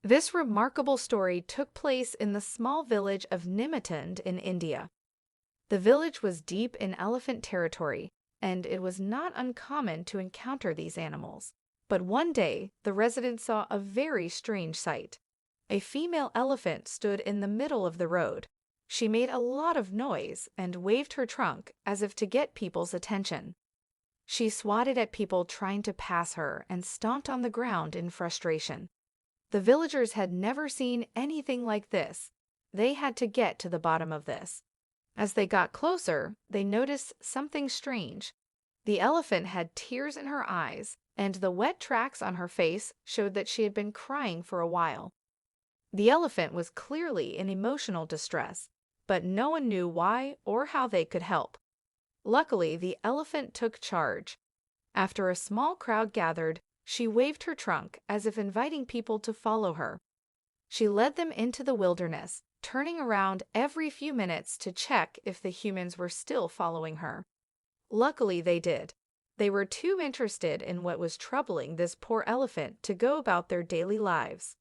This remarkable story took place in the small village of Nimitund in India. The village was deep in elephant territory, and it was not uncommon to encounter these animals. But one day, the residents saw a very strange sight. A female elephant stood in the middle of the road. She made a lot of noise and waved her trunk as if to get people's attention. She swatted at people trying to pass her and stomped on the ground in frustration. The villagers had never seen anything like this. They had to get to the bottom of this. As they got closer, they noticed something strange. The elephant had tears in her eyes, and the wet tracks on her face showed that she had been crying for a while. The elephant was clearly in emotional distress, but no one knew why or how they could help. Luckily, the elephant took charge. After a small crowd gathered, she waved her trunk as if inviting people to follow her. She led them into the wilderness, turning around every few minutes to check if the humans were still following her. Luckily, they did. They were too interested in what was troubling this poor elephant to go about their daily lives.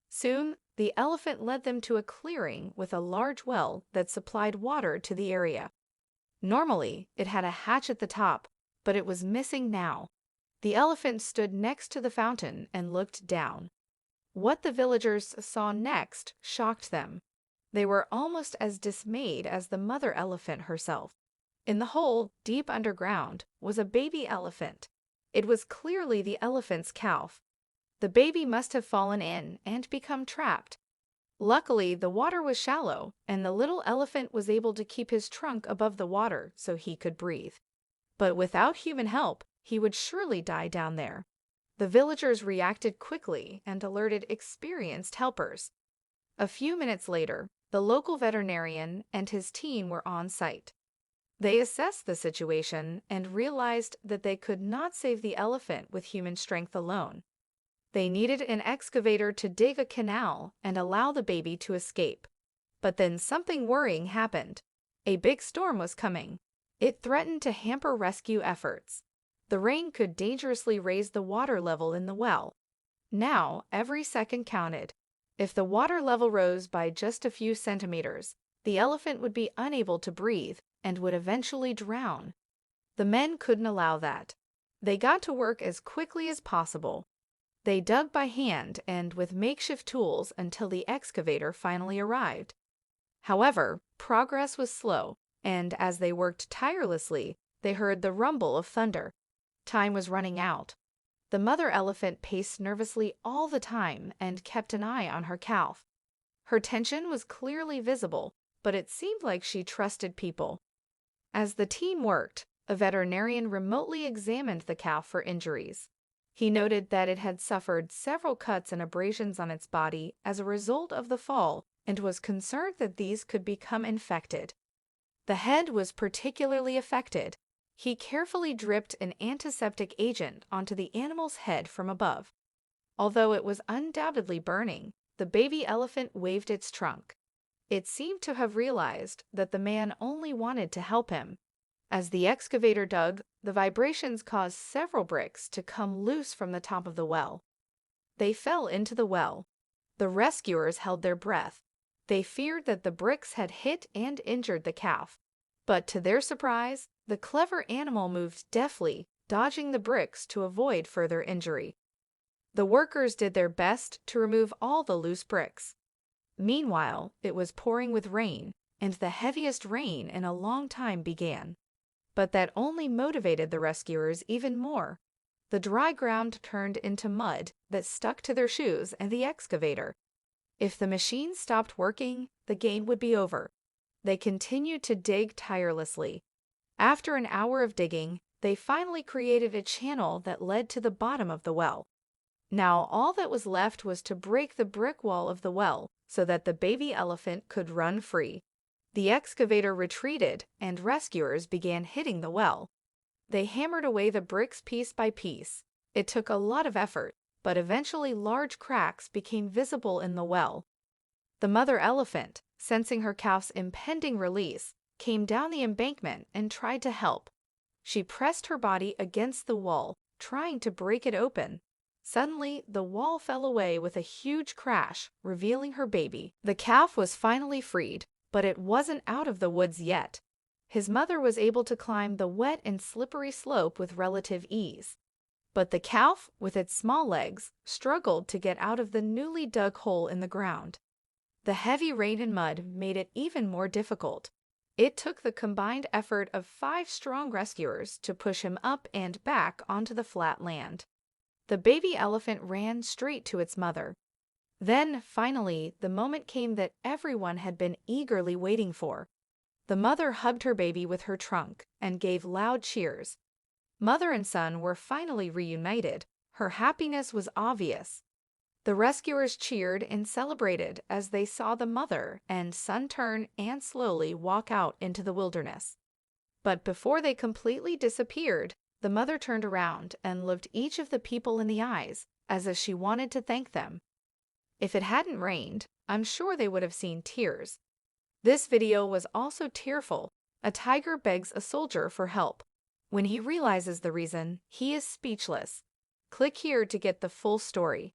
Soon, the elephant led them to a clearing with a large well that supplied water to the area. Normally, it had a hatch at the top, but it was missing now. The elephant stood next to the fountain and looked down. What the villagers saw next shocked them. They were almost as dismayed as the mother elephant herself. In the hole, deep underground, was a baby elephant. It was clearly the elephant's calf. The baby must have fallen in and become trapped. Luckily, the water was shallow, and the little elephant was able to keep his trunk above the water so he could breathe. But without human help, he would surely die down there. The villagers reacted quickly and alerted experienced helpers. A few minutes later, the local veterinarian and his team were on site. They assessed the situation and realized that they could not save the elephant with human strength alone. They needed an excavator to dig a canal and allow the baby to escape. But then something worrying happened. A big storm was coming. It threatened to hamper rescue efforts. The rain could dangerously raise the water level in the well. Now, every second counted. If the water level rose by just a few centimeters, the elephant would be unable to breathe and would eventually drown. The men couldn't allow that. They got to work as quickly as possible. They dug by hand and with makeshift tools until the excavator finally arrived. However, progress was slow, and as they worked tirelessly, they heard the rumble of thunder. Time was running out. The mother elephant paced nervously all the time and kept an eye on her calf. Her tension was clearly visible, but it seemed like she trusted people. As the team worked, a veterinarian remotely examined the calf for injuries. He noted that it had suffered several cuts and abrasions on its body as a result of the fall and was concerned that these could become infected. The head was particularly affected. He carefully dripped an antiseptic agent onto the animal's head from above. Although it was undoubtedly burning, the baby elephant waved its trunk. It seemed to have realized that the man only wanted to help him. As the excavator dug, the vibrations caused several bricks to come loose from the top of the well. They fell into the well. The rescuers held their breath. They feared that the bricks had hit and injured the calf. But to their surprise, the clever animal moved deftly, dodging the bricks to avoid further injury. The workers did their best to remove all the loose bricks. Meanwhile, it was pouring with rain, and the heaviest rain in a long time began. But that only motivated the rescuers even more. The dry ground turned into mud that stuck to their shoes and the excavator. If the machine stopped working, the game would be over. They continued to dig tirelessly. After an hour of digging, they finally created a channel that led to the bottom of the well. Now all that was left was to break the brick wall of the well so that the baby elephant could run free. The excavator retreated and rescuers began hitting the well. They hammered away the bricks piece by piece. It took a lot of effort, but eventually large cracks became visible in the well. The mother elephant, sensing her calf's impending release, came down the embankment and tried to help. She pressed her body against the wall, trying to break it open. Suddenly, the wall fell away with a huge crash, revealing her baby. The calf was finally freed, but it wasn't out of the woods yet. His mother was able to climb the wet and slippery slope with relative ease. But the calf, with its small legs, struggled to get out of the newly dug hole in the ground. The heavy rain and mud made it even more difficult. It took the combined effort of 5 strong rescuers to push him up and back onto the flat land. The baby elephant ran straight to its mother. Then, finally, the moment came that everyone had been eagerly waiting for. The mother hugged her baby with her trunk and gave loud cheers. Mother and son were finally reunited. Her happiness was obvious. The rescuers cheered and celebrated as they saw the mother and son turn and slowly walk out into the wilderness. But before they completely disappeared, the mother turned around and looked each of the people in the eyes, as if she wanted to thank them. If it hadn't rained, I'm sure they would have seen tears. This video was also tearful. A tiger begs a soldier for help. When he realizes the reason, he is speechless. Click here to get the full story.